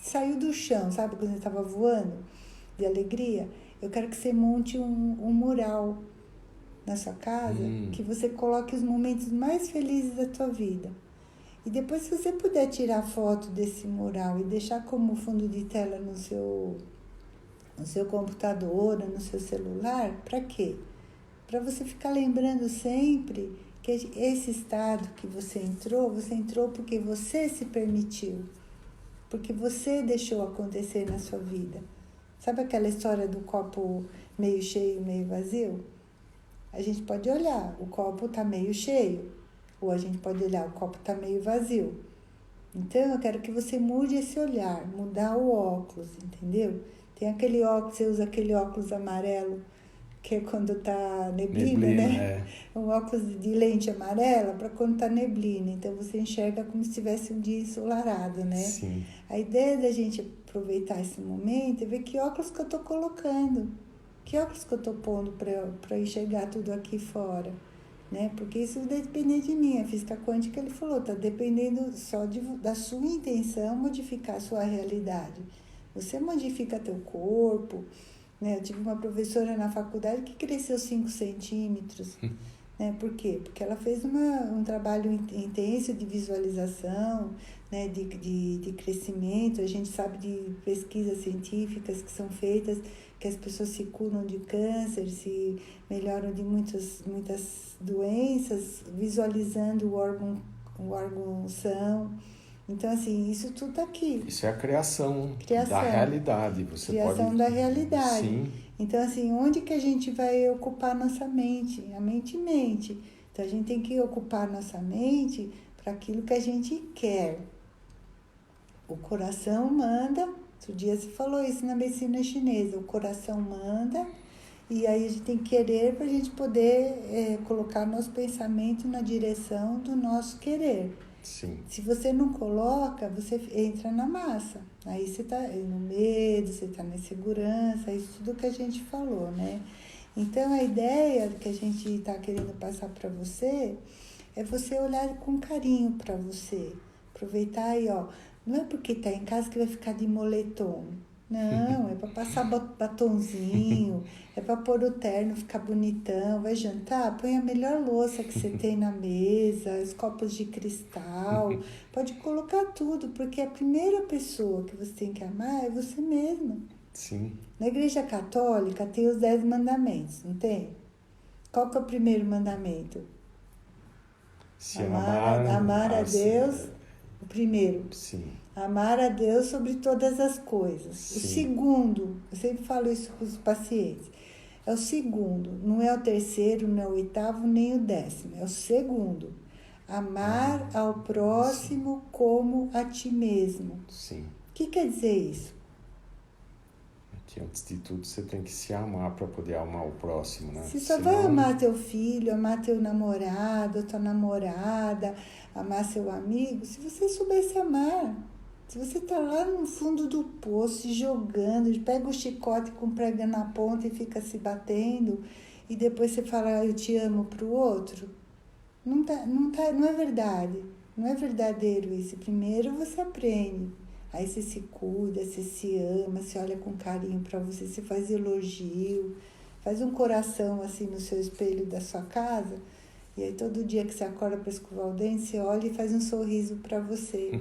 Speaker 2: saiu do chão, sabe? Quando você estava voando de alegria. Eu quero que você monte um mural na sua casa, que você coloque os momentos mais felizes da tua vida. E depois, se você puder tirar foto desse mural e deixar como fundo de tela no seu computador, no seu celular, para quê? Para você ficar lembrando sempre que esse estado que você entrou porque você se permitiu. porque você deixou acontecer na sua vida. Sabe aquela história do copo meio cheio, meio vazio? A gente pode olhar, o copo está meio cheio, ou a gente pode olhar, o copo está meio vazio. Então, eu quero que você mude esse olhar, mudar o óculos, entendeu? Tem aquele óculos, você usa aquele óculos amarelo, que é quando tá neblina, né? É. Um óculos de lente amarela para quando tá neblina. Então, você enxerga como se tivesse um dia ensolarado, né?
Speaker 1: Sim.
Speaker 2: A ideia da gente aproveitar esse momento é ver que óculos que eu tô colocando, que óculos que eu tô pondo para enxergar tudo aqui fora, né? Porque isso depende de mim. A física quântica, ele falou, tá dependendo só da sua intenção modificar a sua realidade. Você modifica teu corpo, né? Eu tive uma professora na faculdade que cresceu 5 centímetros, né? Por quê? Porque ela fez um trabalho intenso de visualização, né? De crescimento. A gente sabe de pesquisas científicas que são feitas, que as pessoas se curam de câncer, se melhoram de muitas doenças, visualizando o órgão são. Então, assim, isso tudo está aqui.
Speaker 1: Isso é a criação da realidade. Você
Speaker 2: criação
Speaker 1: pode...
Speaker 2: da realidade.
Speaker 1: Sim.
Speaker 2: Então, assim, onde que a gente vai ocupar nossa mente? A mente. Então, a gente tem que ocupar nossa mente para aquilo que a gente quer. O coração manda. Outro dia você falou isso na medicina chinesa. O coração manda. E aí a gente tem que querer para a gente poder colocar nosso pensamento na direção do nosso querer.
Speaker 1: Sim.
Speaker 2: Se você não coloca, você entra na massa. Aí você está no medo, você está na insegurança, isso tudo que a gente falou, né? Então, a ideia que a gente está querendo passar para você é você olhar com carinho para você. Aproveitar aí, ó. Não é porque está em casa que vai ficar de moletom. Não, é para passar batonzinho, é para pôr o terno, ficar bonitão. Vai jantar? Põe a melhor louça que você tem na mesa, os copos de cristal. Pode colocar tudo, porque a primeira pessoa que você tem que amar é você mesmo.
Speaker 1: Sim.
Speaker 2: Na Igreja Católica tem os 10 mandamentos, não tem? Qual que é o primeiro mandamento? Amar a Deus, o primeiro.
Speaker 1: Sim.
Speaker 2: Amar a Deus sobre todas as coisas.
Speaker 1: Sim.
Speaker 2: O segundo, eu sempre falo isso com os pacientes, é o segundo, não é o terceiro, não é o oitavo, nem o 10º, é o segundo. Amar ao próximo como a ti mesmo.
Speaker 1: Sim.
Speaker 2: O que quer dizer isso?
Speaker 1: Que antes de tudo você tem que se amar para poder amar o próximo, né?
Speaker 2: Você só vai amar teu filho, amar teu namorado, tua namorada, amar seu amigo, se você souber se amar. Se você tá lá no fundo do poço, se jogando, pega o chicote com prega na ponta e fica se batendo, e depois você fala, eu te amo pro outro, não é verdade. Não é verdadeiro isso. Primeiro você aprende. Aí você se cuida, você se ama, você olha com carinho para você, você faz elogio, faz um coração assim no seu espelho da sua casa, e aí todo dia que você acorda para escovar o dente, você olha e faz um sorriso para você.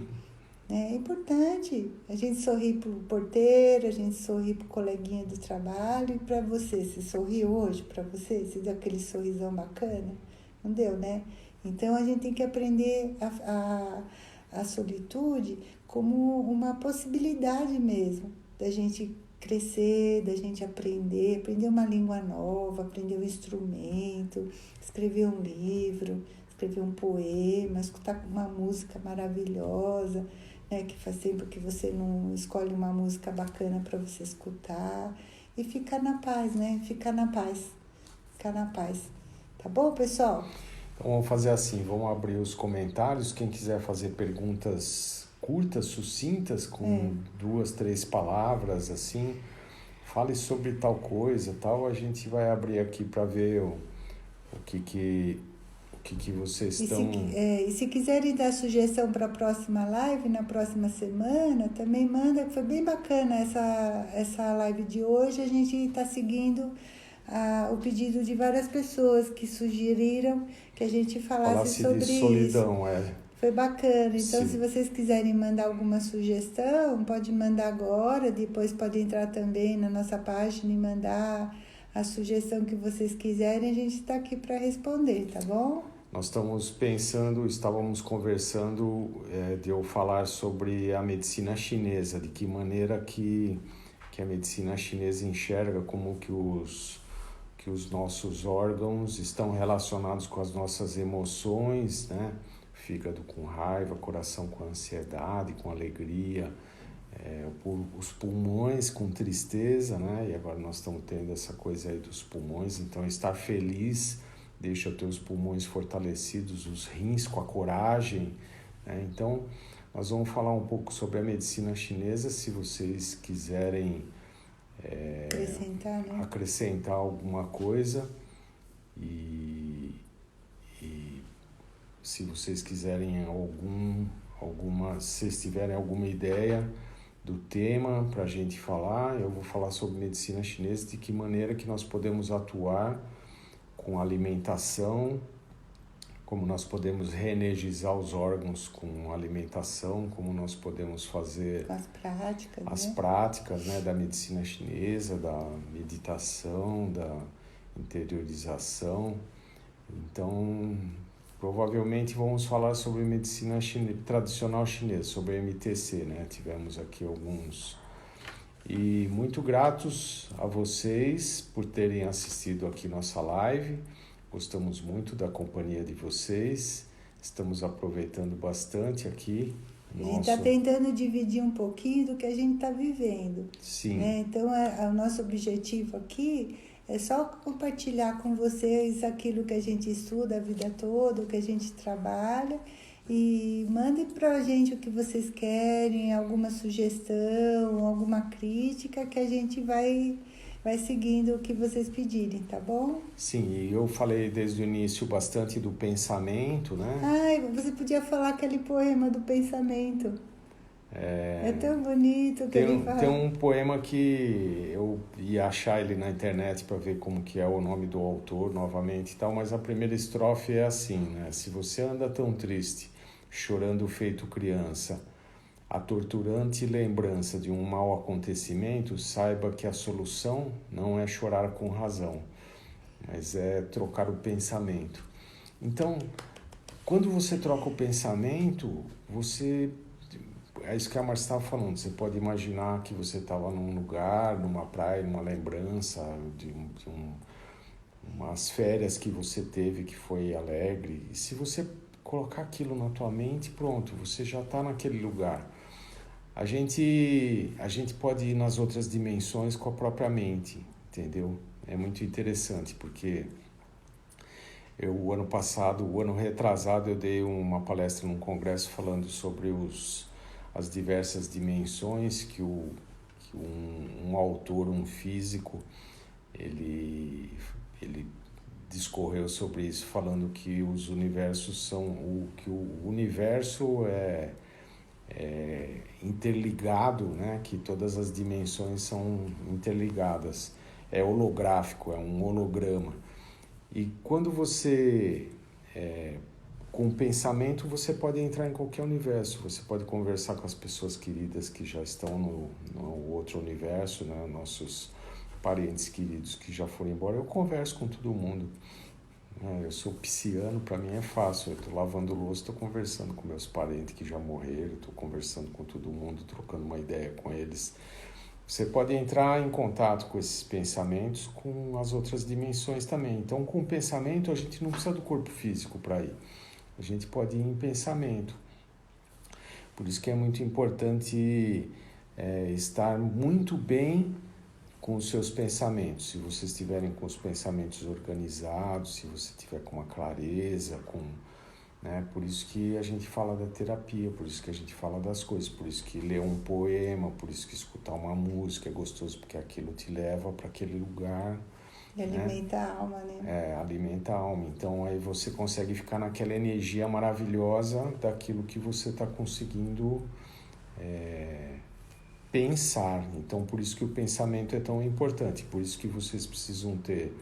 Speaker 2: É importante. A gente sorri pro porteiro, a gente sorri pro coleguinha do trabalho, e para você. Você sorriu hoje para você? Você deu aquele sorrisão bacana? Não deu, né? Então, a gente tem que aprender a solitude como uma possibilidade mesmo da gente crescer, da gente aprender uma língua nova, aprender um instrumento, escrever um livro, escrever um poema, escutar uma música maravilhosa, né, que faz tempo que você não escolhe uma música bacana para você escutar, e ficar na paz, né? Ficar na paz. Tá bom, pessoal?
Speaker 1: Então vamos fazer assim, vamos abrir os comentários. Quem quiser fazer perguntas curtas, sucintas, com 2, 3 palavras, assim, fale sobre tal coisa, tal, a gente vai abrir aqui para ver o que vocês estão...
Speaker 2: E se quiserem dar sugestão para a próxima live, na próxima semana, também manda, que foi bem bacana essa live de hoje. A gente está seguindo o pedido de várias pessoas que sugeriram que a gente falasse sobre
Speaker 1: de solidão,
Speaker 2: isso. Foi bacana. Então,
Speaker 1: Sim.
Speaker 2: Se vocês quiserem mandar alguma sugestão, pode mandar agora, depois pode entrar também na nossa página e mandar a sugestão que vocês quiserem. A gente está aqui para responder, tá bom?
Speaker 1: Nós estávamos conversando de eu falar sobre a medicina chinesa, de que maneira que a medicina chinesa enxerga como que os nossos órgãos estão relacionados com as nossas emoções, né? Fígado com raiva, coração com ansiedade, com alegria, os pulmões com tristeza, né? E agora nós estamos tendo essa coisa aí dos pulmões, então estar feliz deixa os teus pulmões fortalecidos, os rins com a coragem, né? Então, nós vamos falar um pouco sobre a medicina chinesa, se vocês quiserem acrescentar alguma coisa e se vocês quiserem se vocês tiverem alguma ideia do tema para a gente falar, eu vou falar sobre medicina chinesa, de que maneira que nós podemos atuar com alimentação, como nós podemos reenergizar os órgãos com alimentação, como nós podemos fazer as práticas, né, da medicina chinesa, da meditação, da interiorização. Então, provavelmente vamos falar sobre medicina tradicional chinesa, sobre MTC, né? Tivemos aqui alguns. E muito gratos a vocês por terem assistido aqui nossa live. Gostamos muito da companhia de vocês. Estamos aproveitando bastante aqui.
Speaker 2: A gente está tentando dividir um pouquinho do que a gente está vivendo.
Speaker 1: Sim.
Speaker 2: Né? Então, o nosso objetivo aqui é só compartilhar com vocês aquilo que a gente estuda a vida toda, o que a gente trabalha. E mandem para a gente o que vocês querem, alguma sugestão, alguma crítica, que a gente vai seguindo o que vocês pedirem, tá bom?
Speaker 1: Sim, e eu falei desde o início bastante do pensamento, né?
Speaker 2: Ai, você podia falar aquele poema do pensamento. É tão bonito que ele fala.
Speaker 1: Tem um poema que eu ia achar ele na internet para ver como que é o nome do autor novamente e tal, mas a primeira estrofe é assim, né? Se você anda tão triste, chorando feito criança, a torturante lembrança de um mau acontecimento, saiba que a solução não é chorar com razão, mas é trocar o pensamento. Então, quando você troca o pensamento, é isso que a Marcia estava falando, você pode imaginar que você estava num lugar, numa praia, numa lembrança de umas férias que você teve que foi alegre, e se você colocar aquilo na tua mente, pronto, você já está naquele lugar. A gente pode ir nas outras dimensões com a própria mente, entendeu? É muito interessante, porque o ano retrasado, eu dei uma palestra num congresso falando sobre as diversas dimensões que um autor, um físico, ele discorreu sobre isso, falando que os universos que o universo é interligado, né? Que todas as dimensões são interligadas. É holográfico, é um holograma. E quando você com o pensamento, você pode entrar em qualquer universo, você pode conversar com as pessoas queridas que já estão no outro universo, né? Nossos parentes queridos que já foram embora, eu converso com todo mundo. Eu sou pisciano, para mim é fácil, eu estou lavando louça, estou conversando com meus parentes que já morreram, estou conversando com todo mundo, trocando uma ideia com eles. Você pode entrar em contato com esses pensamentos com as outras dimensões também. Então, com o pensamento, a gente não precisa do corpo físico para ir. A gente pode ir em pensamento. Por isso que é muito importante estar muito bem com os seus pensamentos. Se vocês estiverem com os pensamentos organizados, se você tiver com uma clareza, né? Por isso que a gente fala da terapia, por isso que a gente fala das coisas, por isso que ler um poema, por isso que escutar uma música é gostoso, porque aquilo te leva para aquele lugar.
Speaker 2: E alimenta a alma, né?
Speaker 1: Alimenta a alma. Então, aí você consegue ficar naquela energia maravilhosa daquilo que você está conseguindo pensar. Então, por isso que o pensamento é tão importante. Por isso que vocês precisam ter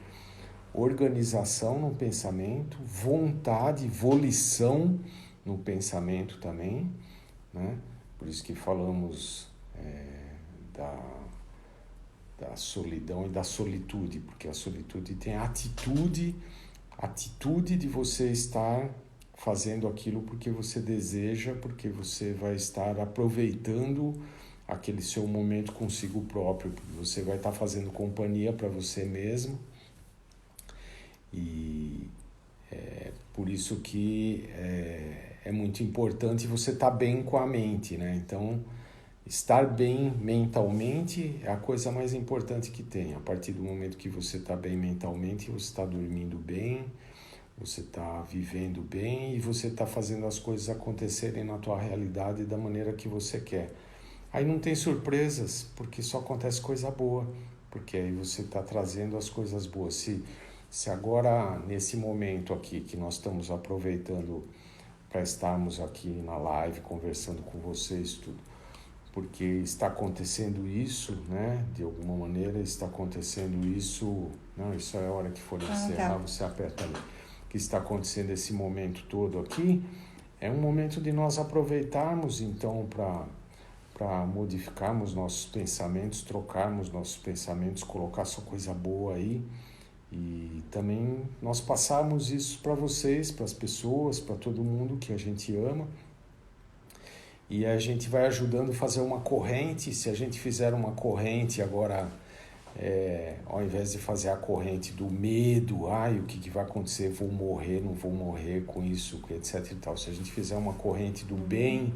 Speaker 1: organização no pensamento, vontade, volição no pensamento também, né? Por isso que falamos da solidão e da solitude, porque a solitude tem a atitude de você estar fazendo aquilo porque você deseja, porque você vai estar aproveitando aquele seu momento consigo próprio, porque você vai estar fazendo companhia para você mesmo. E por isso que é muito importante você estar bem com a mente, né? Então, estar bem mentalmente é a coisa mais importante que tem. A partir do momento que você está bem mentalmente, você está dormindo bem, você está vivendo bem e você está fazendo as coisas acontecerem na tua realidade da maneira que você quer. Aí não tem surpresas, porque só acontece coisa boa, porque aí você está trazendo as coisas boas. Se agora, nesse momento aqui que nós estamos aproveitando para estarmos aqui na live, conversando com vocês, tudo, porque está acontecendo isso, né? De alguma maneira está acontecendo isso. Não, isso é a hora que for encerrar, você aperta ali. Que está acontecendo esse momento todo aqui, é um momento de nós aproveitarmos, então, para modificarmos nossos pensamentos, trocarmos nossos pensamentos, colocar sua coisa boa aí. E também nós passarmos isso para vocês, para as pessoas, para todo mundo que a gente ama. E a gente vai ajudando a fazer uma corrente. Se a gente fizer uma corrente agora, ao invés de fazer a corrente do medo, o que vai acontecer, vou morrer, não vou morrer com isso, etc e tal. Se a gente fizer uma corrente do bem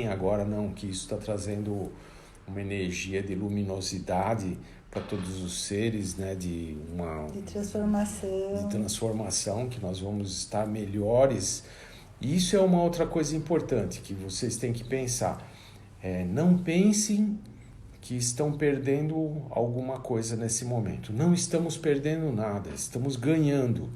Speaker 1: agora, não, que isso está trazendo uma energia de luminosidade para todos os seres, né, de transformação, que nós vamos estar melhores. E isso é uma outra coisa importante que vocês têm que pensar. Não pensem que estão perdendo alguma coisa nesse momento. Não estamos perdendo nada, estamos ganhando.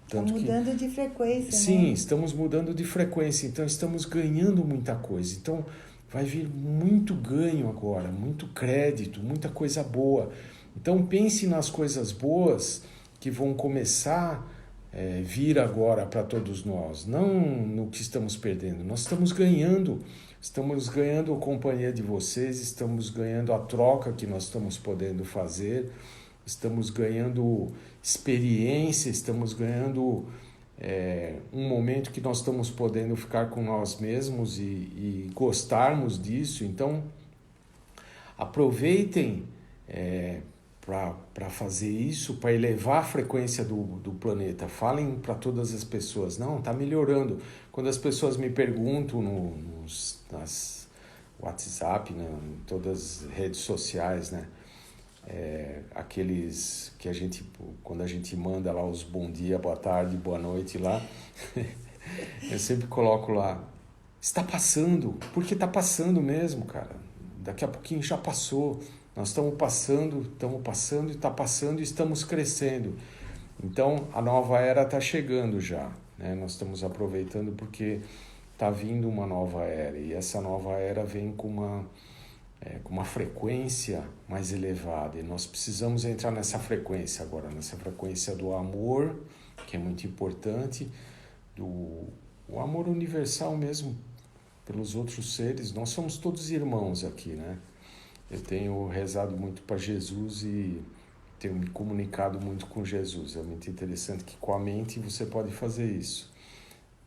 Speaker 2: Tanto mudando de frequência,
Speaker 1: sim,
Speaker 2: né?
Speaker 1: Estamos mudando de frequência, então estamos ganhando muita coisa. Então vai vir muito ganho agora, muito crédito, muita coisa boa. Então pense nas coisas boas que vão começar a vir agora para todos nós, não no que estamos perdendo. Nós estamos ganhando a companhia de vocês, estamos ganhando a troca que nós estamos podendo fazer, estamos ganhando experiência, estamos ganhando um momento que nós estamos podendo ficar com nós mesmos e gostarmos disso. Então, aproveitem para fazer isso, para elevar a frequência do planeta. Falem para todas as pessoas, não, está melhorando. Quando as pessoas me perguntam nas WhatsApp, né, em todas as redes sociais, né, aqueles que quando a gente manda lá os bom dia, boa tarde, boa noite lá, eu sempre coloco lá, está passando, porque está passando mesmo, cara. Daqui a pouquinho já passou. Nós estamos passando e está passando e estamos crescendo. Então, a nova era está chegando já, né? Nós estamos aproveitando porque está vindo uma nova era. E essa nova era vem com uma frequência mais elevada. E nós precisamos entrar nessa frequência agora, nessa frequência do amor, que é muito importante, o amor universal mesmo pelos outros seres. Nós somos todos irmãos aqui, né? Eu tenho rezado muito para Jesus e tenho me comunicado muito com Jesus. É muito interessante que com a mente você pode fazer isso.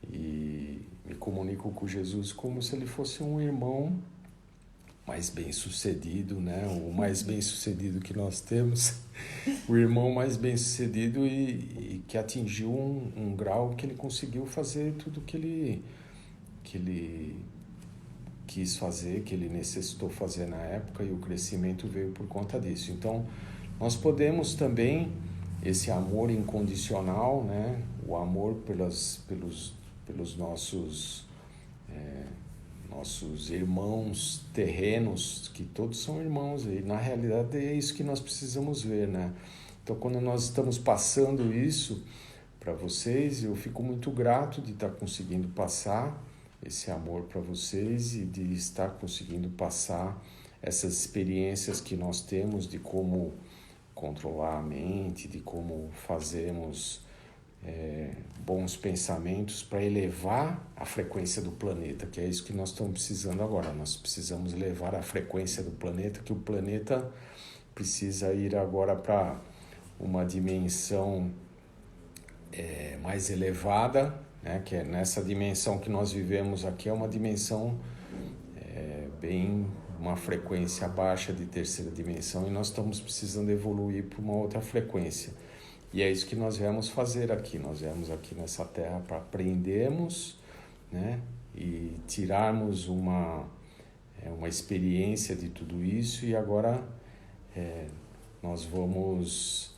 Speaker 1: E me comunico com Jesus como se ele fosse um irmão mais bem-sucedido, né? O mais bem-sucedido que nós temos. O irmão mais bem-sucedido e que atingiu um grau que ele conseguiu fazer tudo que ele quis fazer, que ele necessitou fazer na época, e o crescimento veio por conta disso. Então, nós podemos também, esse amor incondicional, né? O amor pelos nossos irmãos terrenos, que todos são irmãos, e na realidade é isso que nós precisamos ver, né? Então, quando nós estamos passando isso para vocês, eu fico muito grato de estar conseguindo passar esse amor para vocês e de estar conseguindo passar essas experiências que nós temos de como controlar a mente, de como fazermos bons pensamentos para elevar a frequência do planeta, que é isso que nós estamos precisando agora. Nós precisamos elevar a frequência do planeta, que o planeta precisa ir agora para uma dimensão mais elevada, né? Que é nessa dimensão que nós vivemos aqui, é uma dimensão bem, uma frequência baixa de terceira dimensão, e nós estamos precisando evoluir para uma outra frequência. E é isso que nós viemos fazer aqui. Nós viemos aqui nessa Terra para aprendermos, né? E tirarmos uma experiência de tudo isso, e agora nós vamos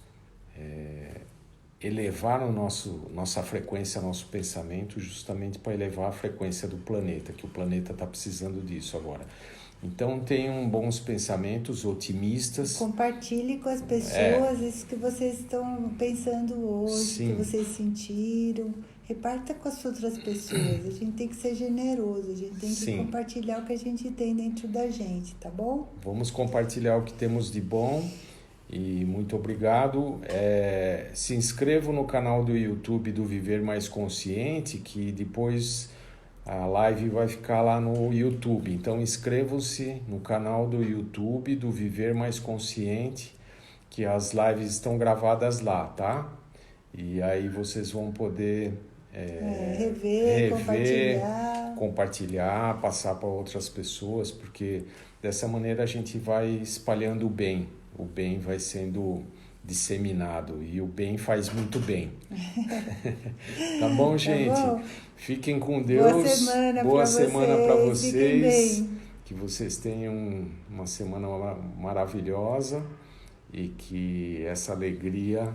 Speaker 1: elevar nossa frequência, nosso pensamento, justamente para elevar a frequência do planeta, que o planeta está precisando disso agora. Então tenham bons pensamentos, otimistas.
Speaker 2: Compartilhe com as pessoas isso que vocês estão pensando hoje,
Speaker 1: Sim.
Speaker 2: que vocês sentiram. Reparta com as outras pessoas. A gente tem que ser generoso, a gente tem que
Speaker 1: Sim.
Speaker 2: compartilhar o que a gente tem dentro da gente, tá bom?
Speaker 1: Vamos compartilhar o que temos de bom. E muito obrigado. Se inscrevam no canal do YouTube do Viver Mais Consciente, que depois a live vai ficar lá no YouTube. Então inscrevam-se no canal do YouTube do Viver Mais Consciente, que as lives estão gravadas lá, tá? E aí vocês vão poder
Speaker 2: rever,
Speaker 1: compartilhar, passar para outras pessoas, porque dessa maneira a gente vai espalhando o bem. O bem vai sendo disseminado, e o bem faz muito bem. Tá bom, gente?
Speaker 2: Tá bom?
Speaker 1: Fiquem com Deus.
Speaker 2: Boa semana para
Speaker 1: vocês. Que vocês tenham uma semana maravilhosa e que essa alegria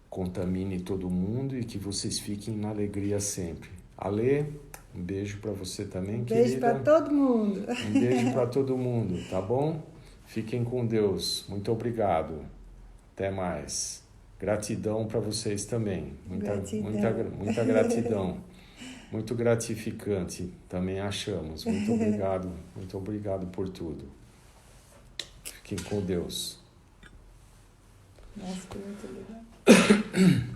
Speaker 1: contamine todo mundo, e que vocês fiquem na alegria sempre. Alê, um beijo para você também, querida.
Speaker 2: Beijo para todo mundo.
Speaker 1: Um beijo para todo mundo, tá bom? Fiquem com Deus. Muito obrigado. Até mais. Gratidão para vocês também. Muita gratidão. Muito gratificante, também achamos. Muito obrigado por tudo. Fiquem com Deus.
Speaker 2: Nossa, foi muito legal.